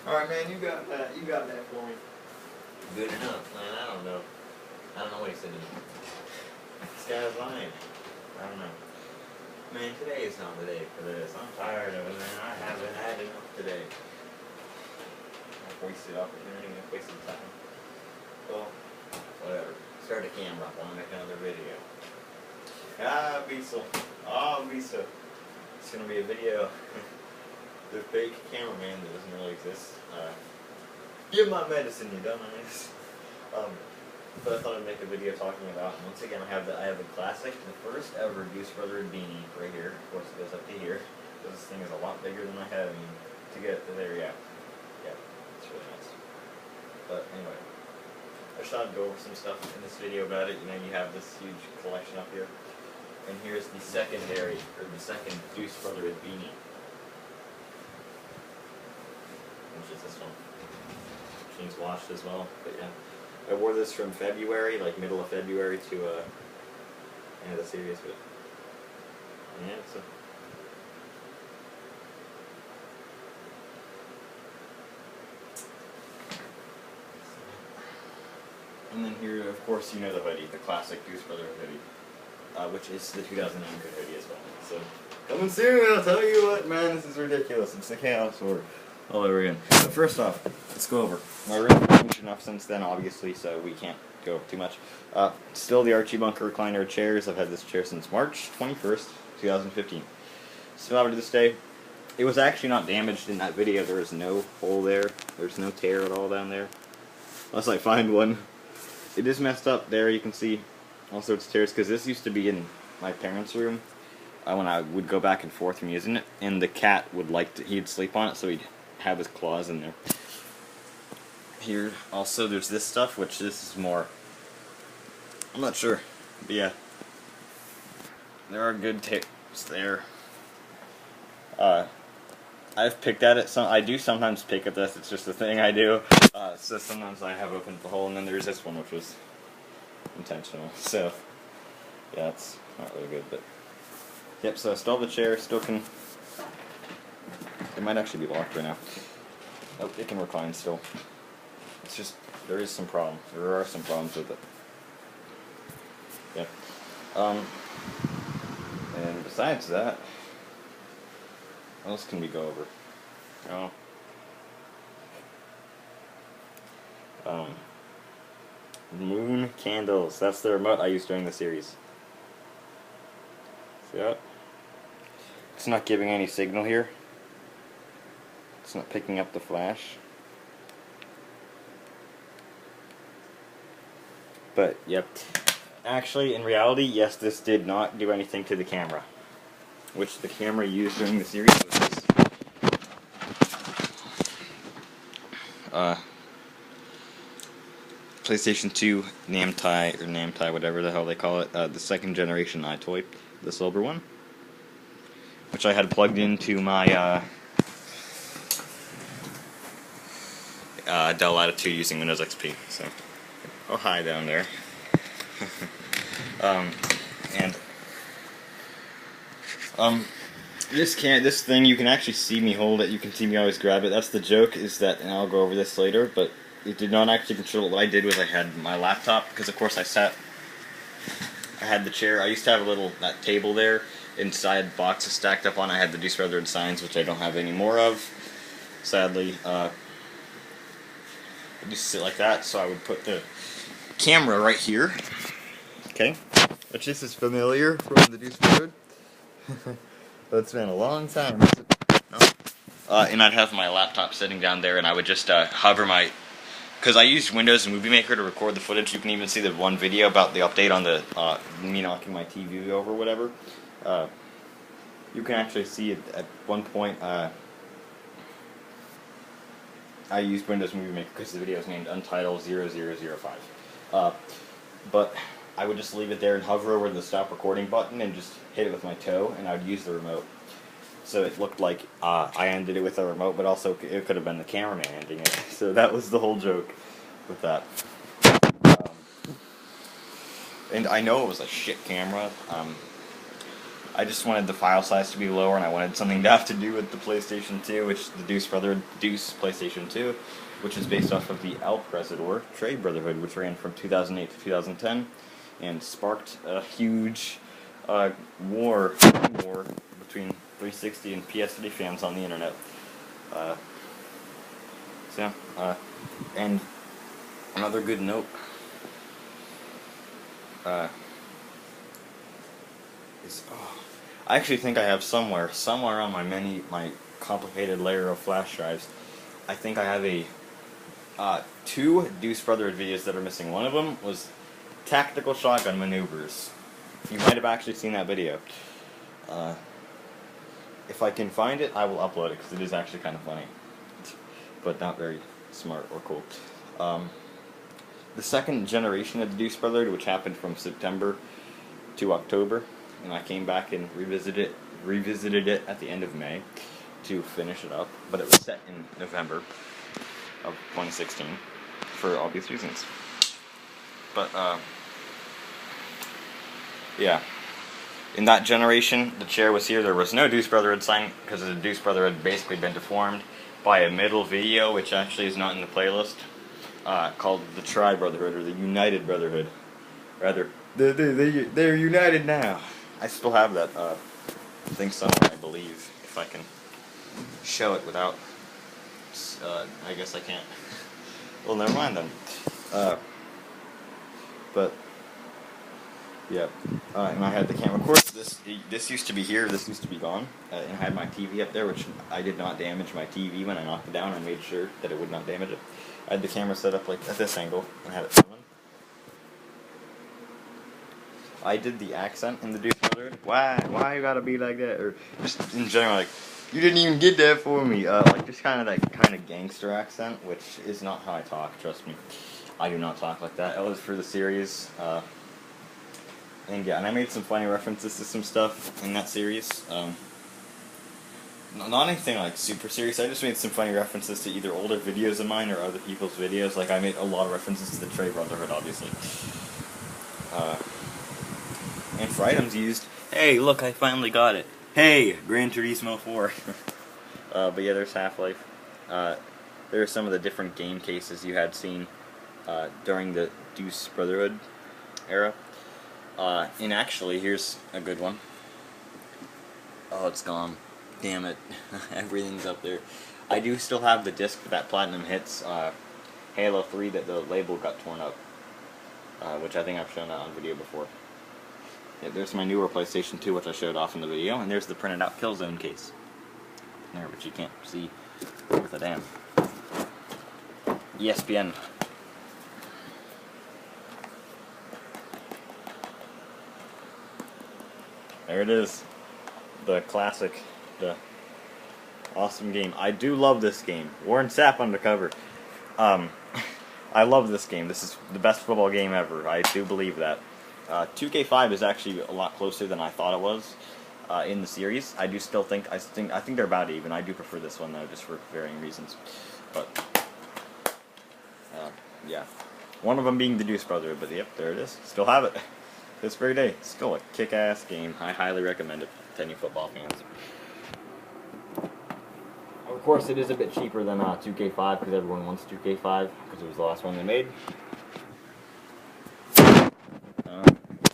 Alright, man, you got that. You got that for me. Good enough, man. I don't know what he said to me. This guy's lying. I don't know. Man, today is not the day for this. I'm tired of it, man. I haven't had enough today. I've wasted opportunity. I've wasted time. Well, whatever. Start a camera. I want to make another video. Visa. It's gonna be a video. The fake cameraman that doesn't really exist. Give my medicine, you dumbass. But I thought I'd make a video talking about. Once again, I have the classic, the first ever Deuce Brotherhood beanie right here. Of course, it goes up to here. Because this thing is a lot bigger than I had. I mean, to get it to there, yeah, it's really nice. But anyway, I just thought I'd go over some stuff in this video about it. You know, you have this huge collection up here. And here's the second Deuce Brotherhood beanie, which is this one. Which needs washed as well, but yeah. I wore this from February, like middle of February to end of the series, but yeah, so. And then here, of course, you know the hoodie, the classic Deuce Brotherhood hoodie. Which is the 2009 good hoodie as well. So, coming soon, I'll tell you what, man, this is ridiculous. It's the chaos order all over again. But first off, let's go over. My room has changed enough since then, obviously, so we can't go over too much. Still the Archie Bunker recliner chairs. I've had this chair since March 21st, 2015. Still have it to this day. It was actually not damaged in that video. There was no hole there. There's no tear at all down there. Unless I find one. It is messed up there, you can see. All sorts of tears, because this used to be in my parents' room when I would go back and forth from using it, and the cat would he'd sleep on it, so he'd have his claws in there. Here, also, there's this stuff, which this is more, I'm not sure, but yeah, there are good tips there. I've picked at it, I do sometimes pick at this, it's just a thing I do, so sometimes I have opened the hole, and then there's this one, which was intentional, so yeah, it's not really good, but yep, so I stole the chair, still can, it might actually be locked right now. Oh, it can recline still. It's just, there are some problems with it. Yeah. And besides that, what else can we go over? Moon candles. That's the remote I used during the series. See that? It's not giving any signal here. It's not picking up the flash. But, yep. Actually, in reality, yes, this did not do anything to the camera. Which the camera used during the series was this. PlayStation 2 Namtai, whatever the hell they call it, the second generation iToy, the silver one, which I had plugged into my Dell Latitude using Windows XP. So, oh hi down there. This thing, you can actually see me hold it. You can see me always grab it. That's the joke, is that, and I'll go over this later, but it did not actually control it. What I did was I had my laptop, because of course I had the chair. I used to have that table there, inside boxes stacked up on. I had the Deuce Brotherhood signs, which I don't have any more of, sadly. I just sit like that, so I would put the camera right here. Okay, which this is familiar from the Deuce Brotherhood. But it's been a long time. No. And I'd have my laptop sitting down there, and I would just hover because I used Windows and Movie Maker to record the footage. You can even see the one video about the update on the me knocking my TV over, whatever. You can actually see it at one point. I used Windows Movie Maker because the video is named Untitled 0005. But I would just leave it there and hover over the stop recording button and just hit it with my toe, and I would use the remote. So it looked like I ended it with a remote, but also it could have been the cameraman ending it. So that was the whole joke with that. And I know it was a shit camera. I just wanted the file size to be lower, and I wanted something to have to do with the PlayStation 2, which the Deuce PlayStation 2, which is based off of the Trade Brotherhood, which ran from 2008 to 2010, and sparked a huge war between 360 and PS3 fans on the internet. And another good note is I actually think I have somewhere on my complicated layer of flash drives, I think I have two Deuce Brotherhood videos that are missing. One of them was tactical shotgun maneuvers. You might have actually seen that video. If I can find it, I will upload it, because it is actually kind of funny, but not very smart or cool. The second generation of the Deuce Brotherhood, which happened from September to October, and I came back and revisited it at the end of May to finish it up, but it was set in November of 2016 for obvious reasons. But yeah, in that generation, the chair was here. There was no Deuce Brotherhood sign, because the Deuce Brotherhood had basically been deformed by a middle video, which actually is not in the playlist, called the Brotherhood, or the United Brotherhood. Rather, they're united now. I still have that thing somewhere, I believe, if I can show it without, I guess I can't. Well, never mind then. But yeah, and I had the camera. Of course, this used to be here. This used to be gone. And I had my TV up there, which I did not damage my TV when I knocked it down. I made sure that it would not damage it. I had the camera set up like at this angle and had it filming. I did the accent in the Deuce Brotherhood. Why you gotta be like that? Or just in general, like, you didn't even get that for me. Like just kind of gangster accent, which is not how I talk. Trust me, I do not talk like that. It was for the series. And yeah, and I made some funny references to some stuff in that series. Not anything like super serious. I just made some funny references to either older videos of mine or other people's videos. Like I made a lot of references to the Trade Brotherhood, obviously. And for items used, hey, look, I finally got it. Hey, Gran Turismo 4. But yeah, there's Half-Life. There are some of the different game cases you had seen during the Deuce Brotherhood era. And actually, here's a good one. Oh, it's gone. Damn it. Everything's up there. I do still have the disc for that Platinum Hits Halo 3 that the label got torn up. Which I think I've shown that on video before. Yeah, there's my newer PlayStation 2, which I showed off in the video, and there's the printed out Killzone case. There, but you can't see worth a damn. ESPN. There it is. The classic. The awesome game. I do love this game. Warren Sapp undercover. I love this game. This is the best football game ever. I do believe that. 2K5 is actually a lot closer than I thought it was in the series. I do still think I think they're about even. I do prefer this one though, just for varying reasons. But yeah, one of them being the Deuce Brotherhood. But yep, there it is. Still have it. This very day. Still a kick-ass game. I highly recommend it to any football fans. Of course, it is a bit cheaper than 2K5 because everyone wants 2K5 because it was the last one they made.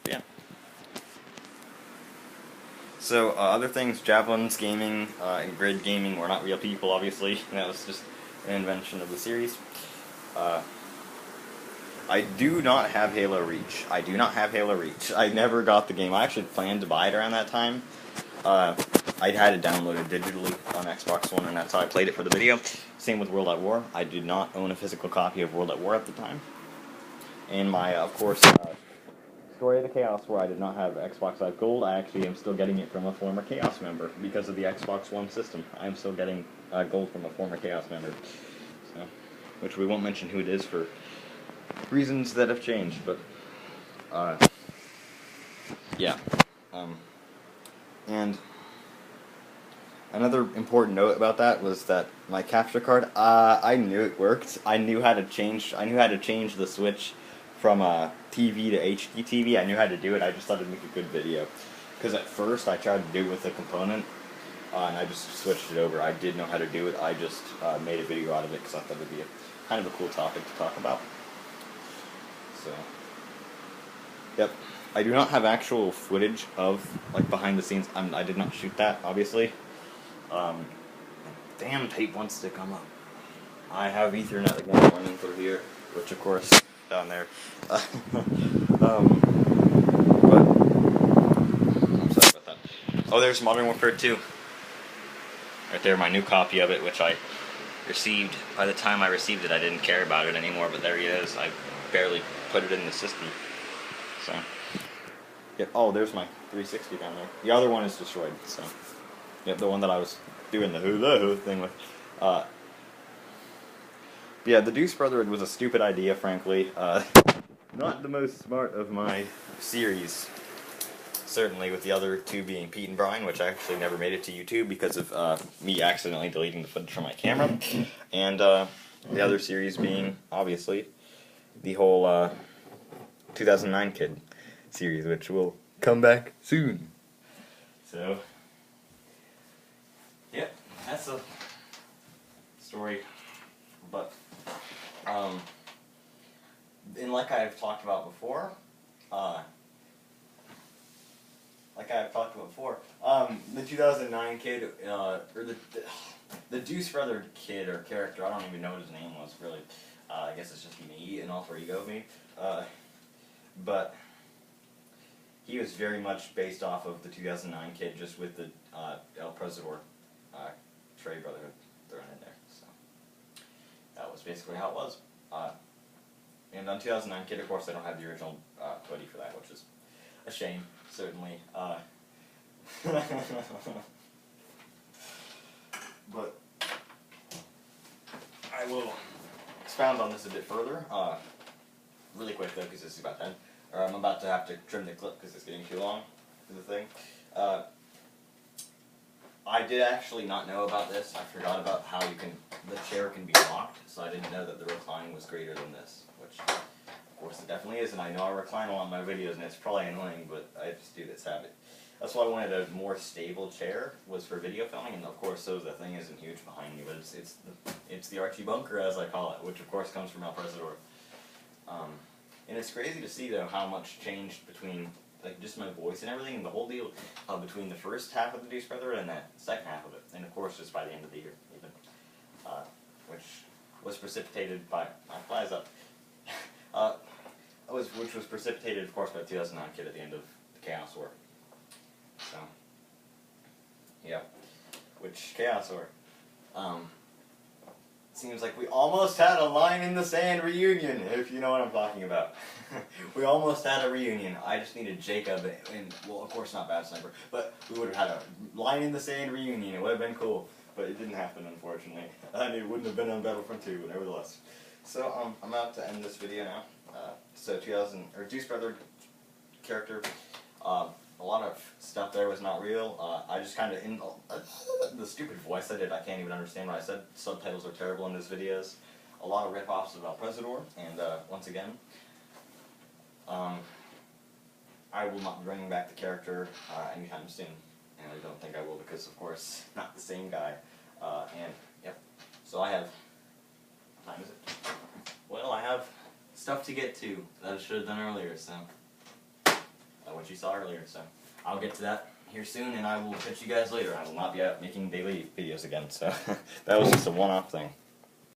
Yeah. So, other things, Javelins Gaming and Grid Gaming were not real people, obviously. That was just an invention of the series. I do not have Halo Reach. I never got the game. I actually planned to buy it around that time. I had it downloaded digitally on Xbox One, and that's how I played it for the video. Same with World at War. I did not own a physical copy of World at War at the time. And my, of course, Story of the Chaos, where I did not have Xbox Live Gold, I actually am still getting it from a former Chaos member because of the Xbox One system. I'm still getting gold from a former Chaos member. So, which we won't mention who it is for reasons that have changed, but yeah. And another important note about that was that my capture card, I knew it worked. I knew how to change the switch from TV to HD TV. I knew how to do it. I just thought it'd make a good video. because at first I tried to do it with a component, and I just switched it over. I did know how to do it. I just made a video out of it because I thought it would be kind of a cool topic to talk about. So, yep. I do not have actual footage of, like, behind the scenes. I did not shoot that, obviously. Damn, tape wants to come up. I have Ethernet again running through here, which, of course, down there. But I'm sorry about that. Oh, there's Modern Warfare 2. Right there, my new copy of it, which I received. By the time I received it, I didn't care about it anymore, but there he is. I barely put it in the system. So, yep. Oh, there's my 360 down there. The other one is destroyed, so. Yep, the one that I was doing the hoo thing with. Yeah, the Deuce Brotherhood was a stupid idea, frankly. Not the most smart of my series. Certainly, with the other two being Pete and Brian, which I actually never made it to YouTube because of me accidentally deleting the footage from my camera. And the other series being, obviously, the whole 2009 Kid series, which will come back soon. So, yep, that's a story. But, and like I've talked about before, the 2009 Kid, or the Deuce Brother kid or character, I don't even know what his name was, really. I guess it's just me, an alter ego of me. But he was very much based off of the 2009 Kid, just with the El Presador Trey Brotherhood thrown in there. So that was basically how it was. And on 2009 Kid, of course, I don't have the original hoodie for that, which is a shame, certainly. But I will expound on this a bit further, really quick though, because this is about done. Or I'm about to have to trim the clip because it's getting too long for the thing. I did actually not know about this. I forgot about how the chair can be locked, so I didn't know that the recline was greater than this, which of course it definitely is, and I know I recline a lot in my videos, and it's probably annoying, but I just do this habit. That's why I wanted a more stable chair, was for video filming, and of course, so the thing isn't huge behind me, but it's the Archie Bunker, as I call it, which of course comes from El Presador. And it's crazy to see, though, how much changed between, like, just my voice and everything, and the whole deal between the first half of the Deuce Brotherhood and that second half of it, and of course, just by the end of the year, even, which was precipitated by, my fly's up, which was precipitated, of course, by 2009 Kid at the end of the Chaos War. So, yeah, which Chaos War, seems like we almost had a line in the sand reunion, if you know what I'm talking about. We almost had a reunion. I just needed Jacob, and, well, of course not Bad Sniper, but we would have had a line in the sand reunion. It would have been cool, but it didn't happen, unfortunately. And it wouldn't have been on Battlefront 2, nevertheless. So, I'm about to end this video now. So, Deuce Brother character, a lot of stuff there was not real. I just kind of, in the stupid voice I did, I can't even understand what I said. Subtitles are terrible in these videos. A lot of rip-offs of El Presador, and once again, I will not be bringing back the character anytime soon. And I don't think I will because, of course, not the same guy. And, yep. So I have, what time is it? Well, I have stuff to get to that I should have done earlier, so. What you saw earlier, so I'll get to that here soon, and I will catch you guys later. I will not be out making daily videos again, so that was just a one-off thing.